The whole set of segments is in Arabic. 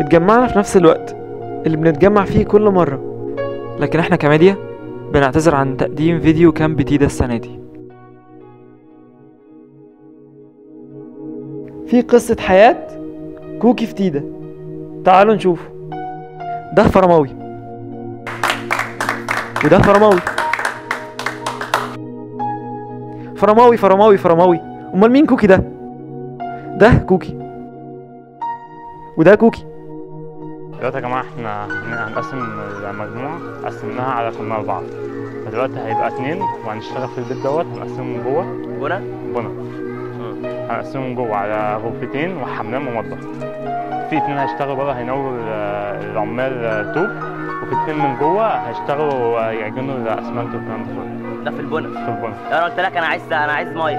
اتجمعنا في نفس الوقت اللي بنتجمع فيه كل مرة، لكن احنا كميديا بنعتذر عن تقديم فيديو كامب تيدا السنة دي. في قصة حياة كوكي في تيدا، تعالوا نشوف. ده فرماوي وده فرماوي. فرماوي فرماوي فرماوي، امال مين كوكي ده؟ ده كوكي وده كوكي. دلوقتي يا جماعة احنا هنقسم المجموعة، قسمناها على كنا 4، فدلوقتي هيبقى 2 وهنشتغل في البيت دوت. هنقسمهم جوه بنا هنقسمهم جوه على غرفتين وحمام ومطبخ. في 2 هيشتغلوا بره هينوروا العمال طوب، وفي 2 من جوه هيشتغلوا يعجنوا الاسمنت والكلام ده كله. ده في البنا. في البنا. انا قلت لك انا عايز ميه.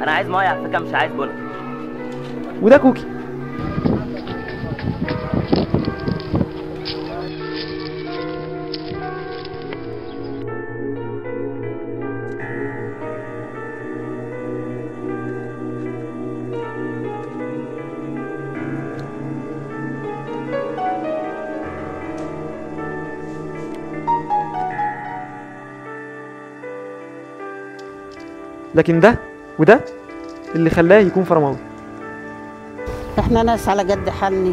انا عايز ميه على فكره، مش عايز بنا. وده كوكي. لكن ده وده اللي خلاه يكون فرماوي. احنا ناس على قد حالنا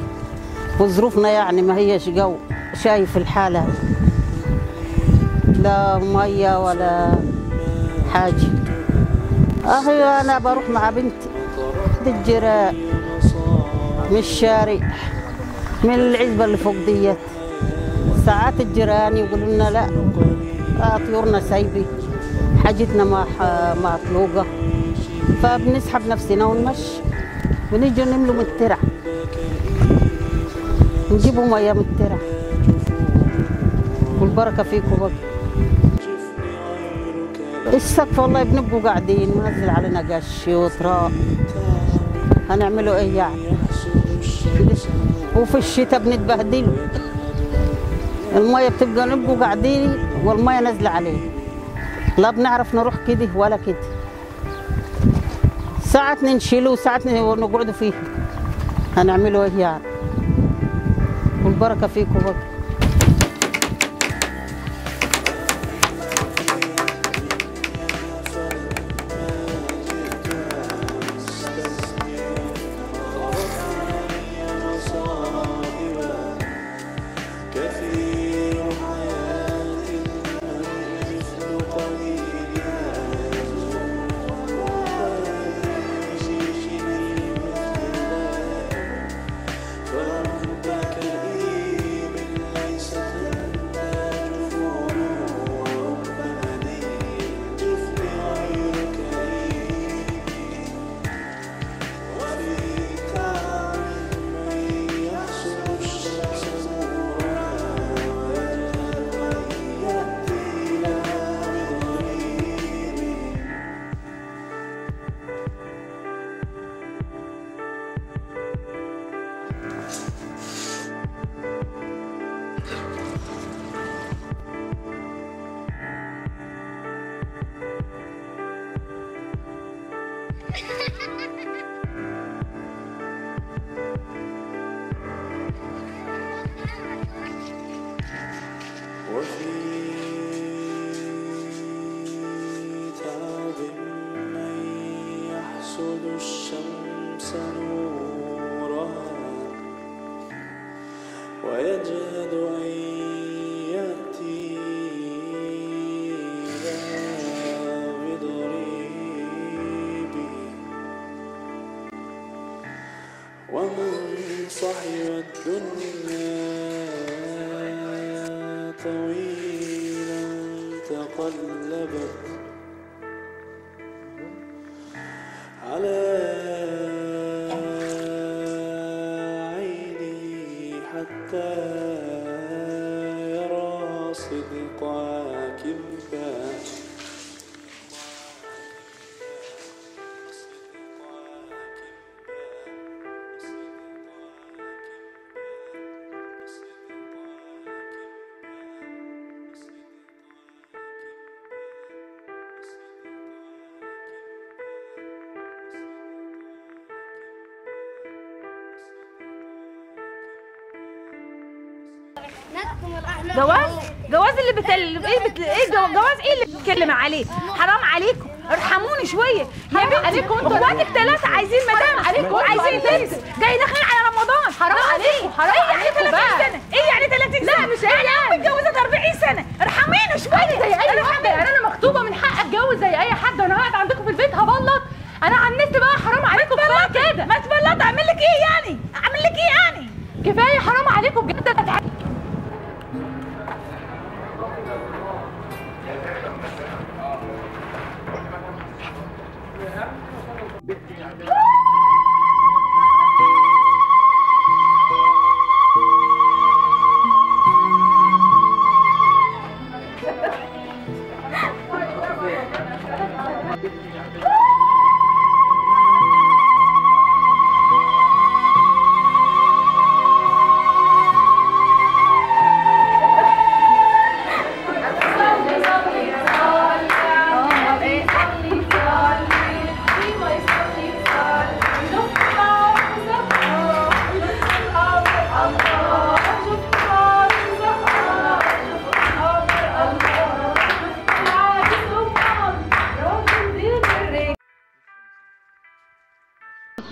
وظروفنا، يعني ما هيش جو. شايف الحالة، لا مية ولا حاجة. اهي انا بروح مع بنتي الجراء من الشارع، من العزبة اللي فوق ديت. ساعات الجيران يقولوا لنا لا، طيورنا سايبة، حاجتنا مطلوقة، فبنسحب نفسنا ونمشي. بنيجي نملوا من الترع، نجيبوا مية من الترع. والبركة فيكم بقى. السقف والله بنبقوا قاعدين منزل علينا قش وتراب، هنعملوا ايه يعني؟ وفي الشتاء بنتبهدلوا، المية بتبقى نبقوا قاعدين والمية نازلة علينا، لا بنعرف نروح كده ولا كده. ساعات نشيله وساعات نقعدوا فيه، هنعملوا ايه يعني؟ والبركة فيكم بقى. وفي تعب من يحسد الشمس نورها ويجهد أن يأتي بضريب، ومن صحب الدنيا طويلا تقلبت على عيني حتى يرى صدقا كبا. جواز اللي جواز ايه اللي بتتكلم عليه؟ حرام عليكم، ارحموني شويه يا بنتي. اخواتك 3 عايزين مدام عليكم وعايزين بنت جاي داخلين على رمضان. حرام عليكم، حرام عليكم بقى. ايه يعني 30 سنه؟ لا مش يعني متجوزه 40 سنه، ارحميني شويه زي اي واحده. يعني انا مخطوبه من حق اتجوز زي اي حد وانا قاعده عندكم في البيت هبلط؟ انا عنست بقى، حرام عليكم كفايه كده. ما تبلط، اعمل لك ايه يعني؟ اعمل لك ايه يعني؟ كفايه حرام عليكم بجد.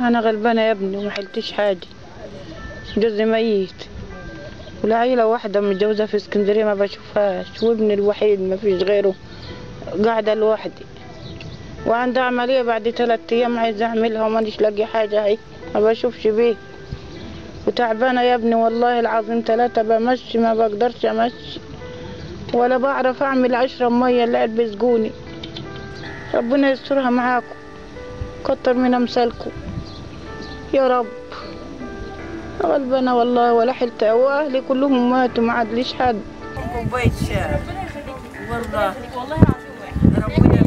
أنا غلبانة يا ابني وما حلتش حاجة، جوزي ميت والعيلة واحدة متجوزة في اسكندرية ما بشوفهاش، وابني الوحيد ما فيش غيره، قاعدة لوحدي وعندي عملية بعد 3 أيام عايزة أعملها ومانيش لاقي حاجة، هي ما بشوفش بيه وتعبانة يا ابني والله العظيم 3 بمشي ما بقدرش أمشي ولا بعرف أعمل 10 مية اللي بيسقوني. ربنا يسترها معاكم، كتر من أمثالكم يا رب. غلبانة والله ولا حلت، واهلي كلهم ماتوا ما عادليش حد. كوباية شاي والله ربنا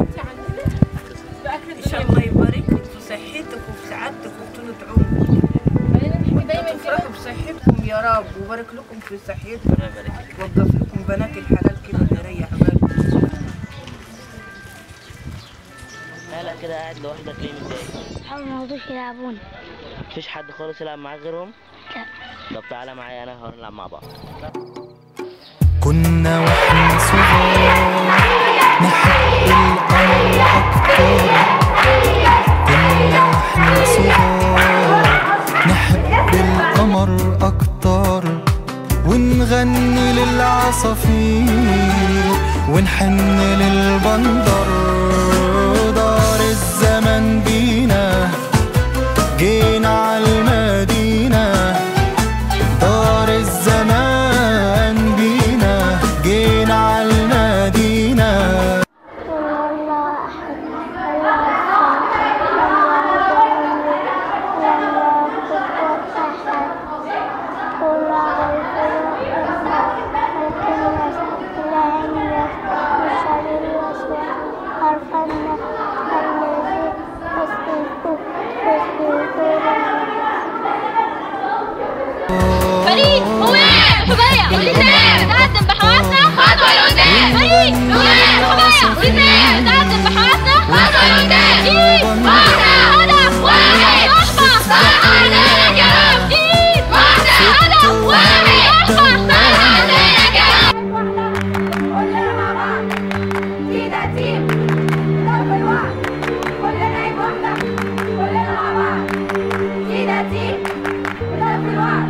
ان شاء الله يبارك لك في صحتك وفي سعادتك وفي طولة عمرك، تفرحوا بصحتكم يا رب وبارك لكم في صحتكم، وقف لكم بنات الحلال كده يريح بالكم. لا كده قاعد لوحدك ليه متضايق؟ صحابي ما رضوش يلعبوني. مفيش حد خالص يلعب معاك غيرهم؟ لا. طب تعالى معايا انا هنلعب مع بعض. كنا واحنا صغار نحب القمر اكتر، كنا واحنا صغار نحب القمر اكتر، ونغني للعصافير ونحن للبندر. دار الزمن بينا جينا عالمدينة، دار الزمان بينا جينا عالمدينة. فريد هواء حبايا ولسان تقدم بحواسنا خطوة لقدام. فريد هواء حبايا ولسان تقدم بحواسنا خطوة لقدام. ايد واحدة هدف واحد احفظ صح علينا كلام. ايد واحدة هدف واحد احفظ صح علينا كلام. كلنا مع بعض في ترتيب ضرب الوعد، كلنا ايد واحدة كلنا مع بعض في ترتيب ضرب الوعد.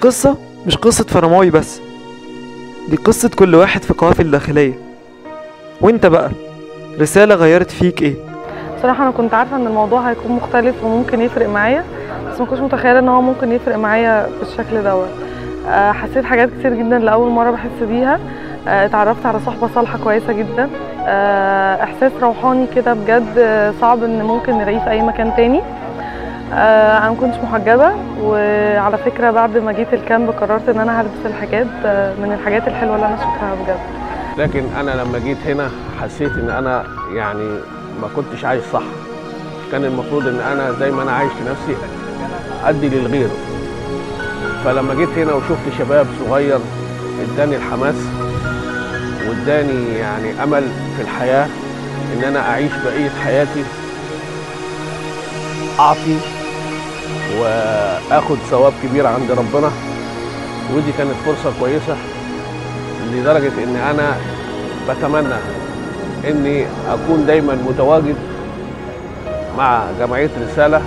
القصة مش قصة فرماوي بس، دي قصة كل واحد في قوافل داخلية. وانت بقى رسالة غيرت فيك ايه؟ بصراحة أنا كنت عارفة إن الموضوع هيكون مختلف وممكن يفرق معايا، بس ما كنتش متخيلة إن هو ممكن يفرق معايا بالشكل دوت. حسيت حاجات كتير جدا لأول مرة بحس بيها. اتعرفت على صحبة صالحة كويسة جدا، إحساس روحاني كده بجد صعب إن ممكن نلاقيه في أي مكان تاني. أنا ما كنتش محجبة، وعلى فكرة بعد ما جيت الكامب قررت إن أنا هلبس الحجاب، من الحاجات الحلوة اللي أنا شفتها بجد. لكن أنا لما جيت هنا حسيت إن أنا يعني ما كنتش عايش صح. كان المفروض إن أنا زي ما أنا عايش نفسي أدي للغير. فلما جيت هنا وشفت شباب صغير اداني الحماس واداني يعني أمل في الحياة إن أنا أعيش بقية حياتي، أعطي وآخد ثواب كبير عند ربنا. ودي كانت فرصة كويسة لدرجة إن أنا بتمنى إني أكون دايما متواجد مع جمعية رسالة